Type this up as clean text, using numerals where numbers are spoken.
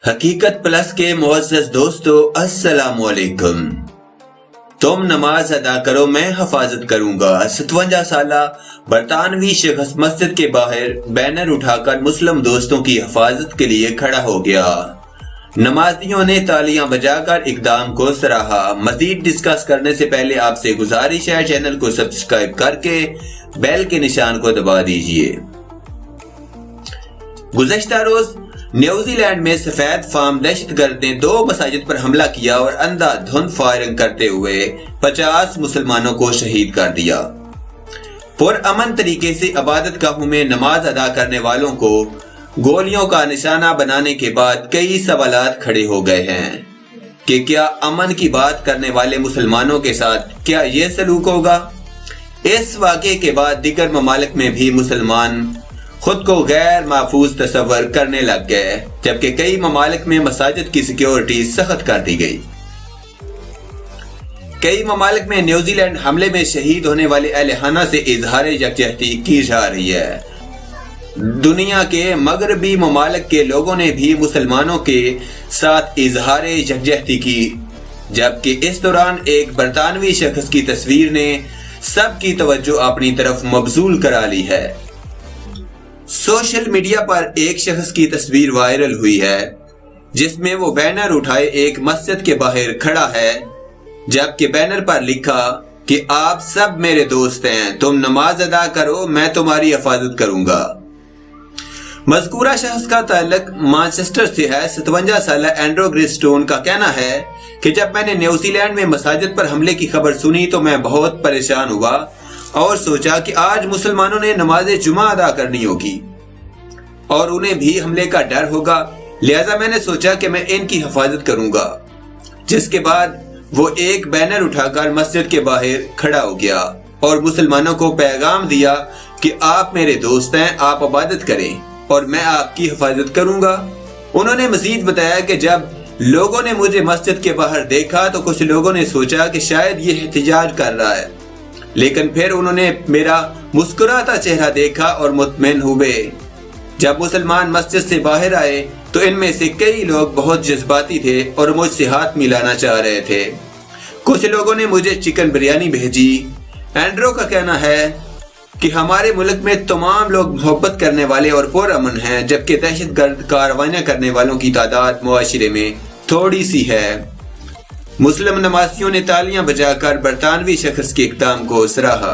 حقیقت پلس کے معزز دوستو السلام علیکم۔ تم نماز ادا کرو میں حفاظت کروں گا۔ 57 سالہ برطانوی شخص مسجد کے باہر بینر اٹھا کر مسلم دوستوں کی حفاظت کے لیے کھڑا ہو گیا۔ نمازیوں نے تالیاں بجا کر اقدام کو سراہا۔ مزید ڈسکس کرنے سے پہلے آپ سے گزارش ہے چینل کو سبسکرائب کر کے بیل کے نشان کو دبا دیجئے۔ گزشتہ روز نیوزی لینڈ میں سفید فام دہشت گرد نے 2 مساجد پر حملہ کیا اور اندھا دھند فائرنگ کرتے ہوئے 50 مسلمانوں کو شہید کر دیا۔ پرامن طریقے سے عبادت گاہوں میں نماز ادا کرنے والوں کو گولیوں کا نشانہ بنانے کے بعد کئی سوالات کھڑے ہو گئے ہیں کہ کیا امن کی بات کرنے والے مسلمانوں کے ساتھ کیا یہ سلوک ہوگا؟ اس واقعے کے بعد دیگر ممالک میں بھی مسلمان خود کو غیر محفوظ تصور کرنے لگ گئے، جبکہ کئی ممالک میں مساجد کی سیکیورٹی سخت کر دی گئی۔ کئی ممالک میں نیوزی لینڈ حملے میں شہید ہونے والے اہل خانہ سے اظہار یکجہتی کی جا رہی ہے۔ دنیا کے مغربی ممالک کے لوگوں نے بھی مسلمانوں کے ساتھ اظہار یکجہتی کی، جبکہ اس دوران ایک برطانوی شخص کی تصویر نے سب کی توجہ اپنی طرف مبذول کرا لی ہے۔ سوشل میڈیا پر ایک شخص کی تصویر وائرل ہوئی ہے جس میں وہ بینر اٹھائے ایک مسجد کے باہر کھڑا ہے، جبکہ بینر پر لکھا کہ آپ سب میرے دوست ہیں، تم نماز ادا کرو میں تمہاری حفاظت کروں گا۔ مذکورہ شخص کا تعلق مانچسٹر سے ہے۔ 57 سالہ اینڈرو گریسٹون کا کہنا ہے کہ جب میں نے نیوزی لینڈ میں مساجد پر حملے کی خبر سنی تو میں بہت پریشان ہوا اور سوچا کہ آج مسلمانوں نے نماز جمعہ ادا کرنی ہوگی اور انہیں بھی حملے کا ڈر ہوگا، لہذا میں نے سوچا کہ میں ان کی حفاظت کروں گا، جس کے بعد وہ ایک بینر اٹھا کر مسجد کے باہر کھڑا ہو گیا اور مسلمانوں کو پیغام دیا کہ آپ میرے دوست ہیں، آپ عبادت کریں اور میں آپ کی حفاظت کروں گا۔ انہوں نے مزید بتایا کہ جب لوگوں نے مجھے مسجد کے باہر دیکھا تو کچھ لوگوں نے سوچا کہ شاید یہ احتجاج کر رہا ہے، لیکن پھر انہوں نے میرا مسکراتا چہرہ دیکھا اور مطمئن ہوئے۔ جب مسلمان مسجد سے باہر آئے تو ان میں سے کئی لوگ بہت جذباتی تھے اور مجھ سے ہاتھ ملانا چاہ رہے تھے۔ کچھ لوگوں نے مجھے چکن بریانی بھیجی۔ اینڈرو کا کہنا ہے کہ ہمارے ملک میں تمام لوگ محبت کرنے والے اور پرامن ہیں، جبکہ دہشت گرد کارروائیاں کرنے والوں کی تعداد معاشرے میں تھوڑی سی ہے۔ مسلم نمازیوں نے تالیاں بجا کر برطانوی شخص کے اقدام کو سراہا۔